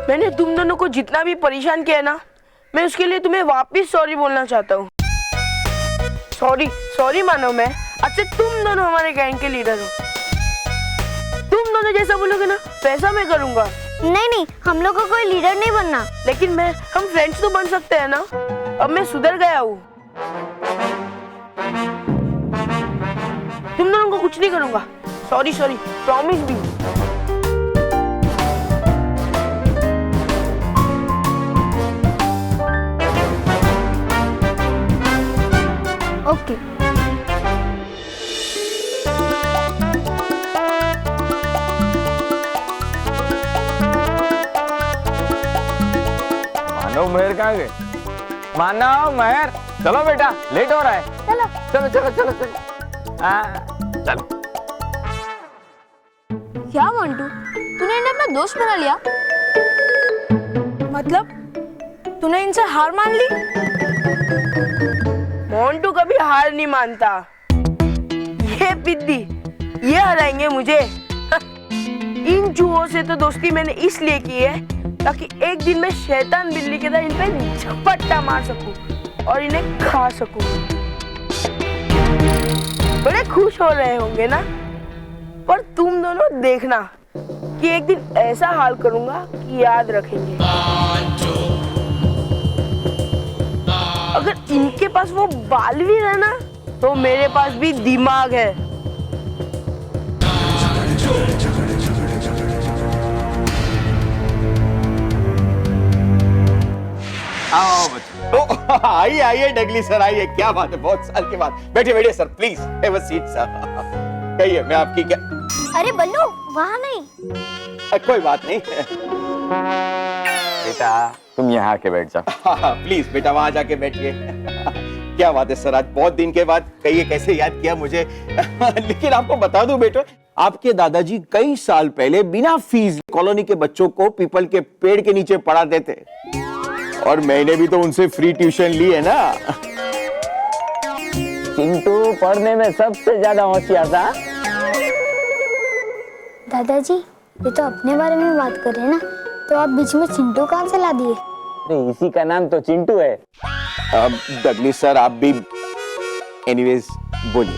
S8: मैंने तुम दोनों को जितना भी परेशान किया ना, मैं उसके लिए तुम्हें वापस सॉरी बोलना चाहता हूँ। सॉरी मानो, मैं अच्छा तुम दोनों हमारे गैंग के लीडर हो। तुम दोनों जैसा बोलोगे ना वैसा मैं करूँगा।
S4: नहीं, हम लोग को कोई लीडर नहीं बनना।
S8: लेकिन हम फ्रेंड्स तो बन सकते हैं ना। अब मैं सुधर गया हूँ, तुम दोनों को कुछ नहीं करूँगा। सॉरी प्रॉमिस भी।
S4: ओके।
S2: मानव महर कहाँ गए? मानव महर, चलो बेटा, लेट हो रहा है। चलो चलो चलो चलो चलो।
S5: क्या मंटू, तूने इन्हें अपना दोस्त बना लिया?
S8: मतलब तूने इनसे हार मान ली? मोंटू कभी हार नहीं मानता। ये पिद्दी, ये हराएंगे मुझे। इन चूहों से तो दोस्ती मैंने इसलिए की है ताकि एक दिन मैं शैतान बिल्ली की तरह इन पे झपट्टा मार सकूं और इन्हें खा सकूं। बड़े खुश हो रहे होंगे ना? पर तुम दोनों देखना कि एक दिन ऐसा हाल करूंगा कि याद रखेंगे। अगर इनके पास वो बालवीर है ना, तो मेरे पास भी दिमाग है।
S3: आओ बच्चों। आइए आइए डगली सर, आइए। क्या बात है, बहुत साल के बाद। बैठिए बैठिए sir, please have a seat sir. कहिए मैं आपकी क्या?
S4: अरे बल्लू, वहाँ नहीं।
S3: कोई बात नहीं
S2: बेटा, तुम यहाँ आके बैठ जाओ।
S3: प्लीज बेटा, वहां जाके बैठिए। क्या बात है सर, आज बहुत दिन के बाद। कहिए कैसे याद किया मुझे? लेकिन आपको बता दूं बेटा, आपके दादाजी कई साल पहले बिना फीस कॉलोनी के बच्चों को पीपल के पेड़ के नीचे पढ़ाते थे, और मैंने भी तो उनसे फ्री ट्यूशन ली है ना।
S2: चिंटू पढ़ने में सबसे ज्यादा होशियार था।
S4: दादाजी, ये तो अपने बारे में बात कर रहे हैं ना, तो आप बीच में चिंटू कहाँ से ला दिए?
S2: नहीं, इसी का नाम तो चिंटू है।
S3: अब डगली सर आप भी, एनीवेज बोलिए,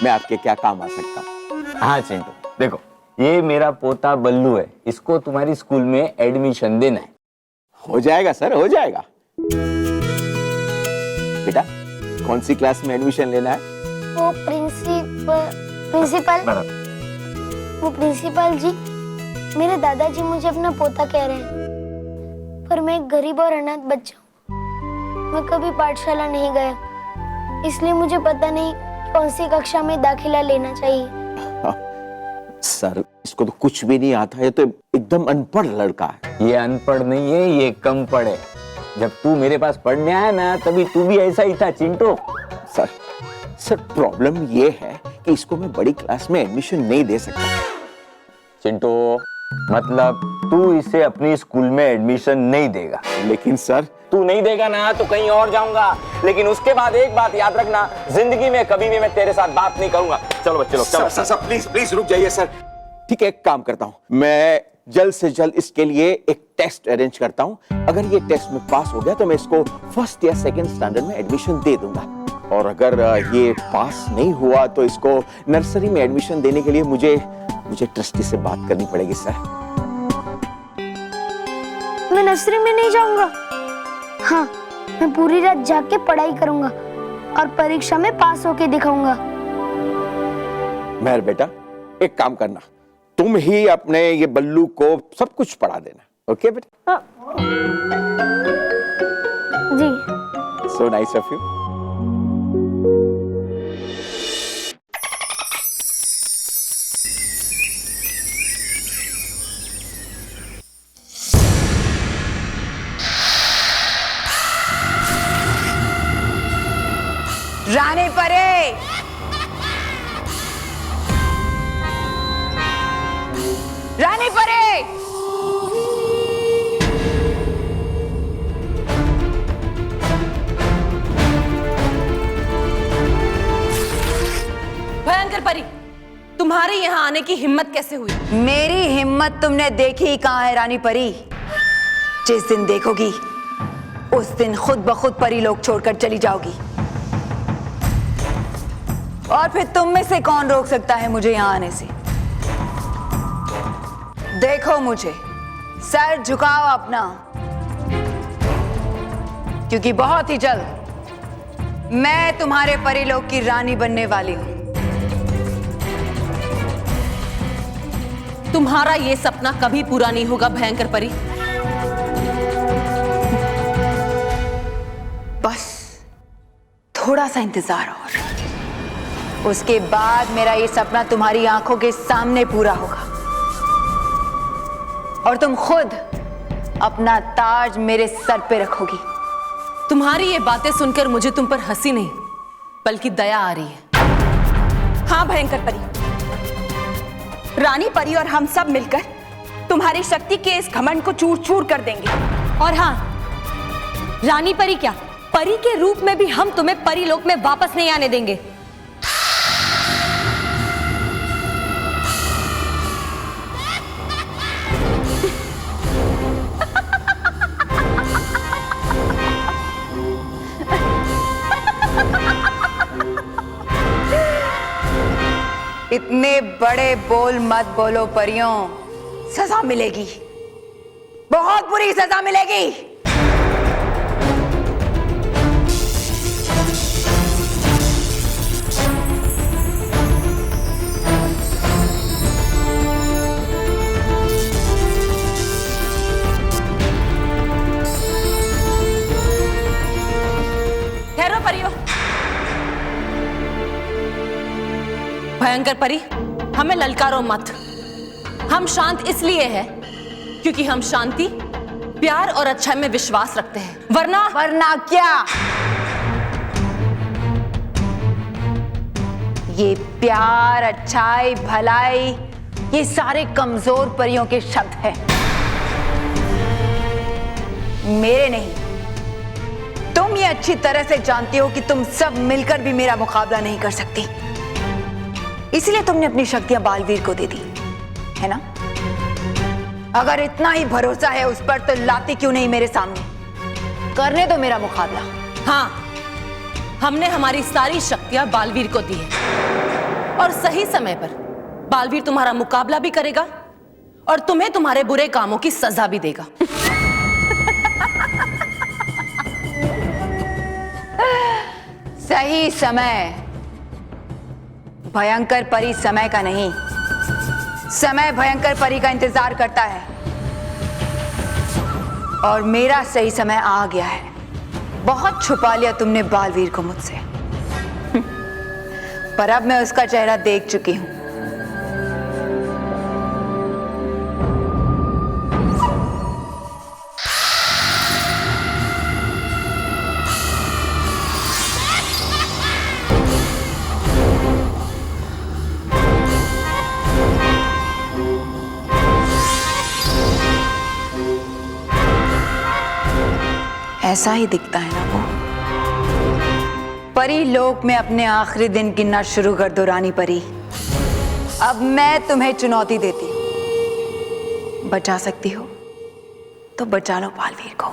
S3: मैं आपके क्या काम आ सकता हूँ?
S2: हाँ चिंटू, देखो ये मेरा पोता बल्लू है, इसको तुम्हारी स्कूल में एडमिशन देना है।
S3: हो जाएगा सर, हो जाएगा। बेटा कौन सी क्लास में एडमिशन लेना है?
S4: वो प्रिंसिपल वो प्रिंसिपल जी, मेरे दादाजी मुझे अपना पोता कह रहे हैं, पर मैं एक गरीब और अनाथ बच्चा हूँ। मैं कभी पाठशाला नहीं गया, इसलिए मुझे पता नहीं कौन सी कक्षा में दाखिला लेना चाहिए।
S2: सर, इसको तो कुछ भी नहीं आता है, तो एकदम अनपढ़ लड़का है। ये अनपढ़ नहीं है, ये कम पढ़ है। जब तू मेरे पास पढ़ने आया ना, तभी तू भी ऐसा ही था चिंटू। सर प्रॉब्लम ये है कि इसको मैं बड़ी क्लास में एडमिशन नहीं दे सकता। चिंटू, मतलब तू इसे अपनी स्कूल में एडमिशन नहीं देगा? लेकिन सर, तू नहीं देगा ना तो कहीं और जाऊंगा, लेकिन उसके बाद एक बात याद रखना, जिंदगी में कभी भी मैं तेरे साथ बात नहीं करूंगा। चलो बच्चे लोग, चलो।
S3: सर प्लीज रुक जाइए सर। ठीक है, एक काम करता हूँ, मैं जल्द से जल्द इसके लिए एक टेस्ट अरेंज करता हूँ। अगर ये टेस्ट में पास हो गया तो मैं इसको फर्स्ट या सेकंड स्टैंडर्ड में एडमिशन दे दूंगा, और अगर ये पास नहीं हुआ तो इसको नर्सरी में एडमिशन देने के लिए मुझे ट्रस्टी से बात करनी पड़ेगी। सर,
S4: मैं नर्सरी में नहीं जाऊंगा। हाँ, मैं पूरी रात जाग के पढ़ाई करूंगा और परीक्षा में पास होके दिखाऊंगा।
S3: मेहर बेटा, एक काम करना, तुम ही अपने ये बल्लू को सब कुछ पढ़ा देना। ओके बेटा?
S4: जी।
S3: So nice of you.
S11: रानी परी, रानी परी,
S1: भयंकर परी, तुम्हारे यहाँ आने की हिम्मत कैसे हुई?
S11: मेरी हिम्मत तुमने देखी ही कहाँ है रानी परी। जिस दिन देखोगी उस दिन खुद ब खुद परी लोग छोड़कर चली जाओगी, और फिर तुम में से कौन रोक सकता है मुझे यहाँ आने से? देखो मुझे, सर झुकाओ अपना, क्योंकि बहुत ही जल्द मैं तुम्हारे परिलोक की रानी बनने वाली हूँ।
S1: तुम्हारा ये सपना कभी पूरा नहीं होगा भयंकर परी।
S11: बस थोड़ा सा इंतजार और, उसके बाद मेरा ये सपना तुम्हारी आंखों के सामने पूरा होगा, और तुम खुद अपना ताज मेरे सर पे रखोगी।
S1: तुम्हारी ये बातें सुनकर मुझे तुम पर हंसी नहीं बल्कि दया आ रही है।
S18: हाँ भयंकर परी, रानी परी और हम सब मिलकर तुम्हारी शक्ति के इस घमंड को चूर चूर कर देंगे।
S6: और हाँ, रानी परी क्या, परी के रूप में भी हम तुम्हें परी लोक में वापस नहीं आने देंगे।
S11: इतने बड़े बोल मत बोलो परियों, सजा मिलेगी, बहुत बुरी सजा मिलेगी।
S1: ठहरो परियो। भयंकर परी, हमें ललकारो मत। हम शांत इसलिए हैं क्योंकि हम शांति, प्यार और अच्छाई में विश्वास रखते हैं।
S11: वरना क्या? ये प्यार, अच्छाई, भलाई, ये सारे कमजोर परियों के शब्द हैं, मेरे नहीं। तुम ये अच्छी तरह से जानती हो कि तुम सब मिलकर भी मेरा मुकाबला नहीं कर सकती, इसलिए तुमने अपनी शक्तियां बालवीर को दे दी, है ना? अगर इतना ही भरोसा है उस पर तो लाती क्यों नहीं मेरे सामने? करने दो मेरा मुकाबला।
S1: हाँ, हमने हमारी सारी शक्तियां बालवीर को दी है, और सही समय पर बालवीर तुम्हारा मुकाबला भी करेगा और तुम्हें तुम्हारे बुरे कामों की सजा भी देगा।
S11: सही समय भयंकर परी समय का नहीं, समय भयंकर परी का इंतजार करता है। और मेरा सही समय आ गया है। बहुत छुपा लिया तुमने बालवीर को मुझसे, पर अब मैं उसका चेहरा देख चुकी हूं। ऐसा ही दिखता है ना वो। परी लोक में अपने आखिरी दिन गिनना शुरू कर दो रानी परी। अब मैं तुम्हें चुनौती देती हूं, बचा सकती हो तो बचा लो बालवीर को।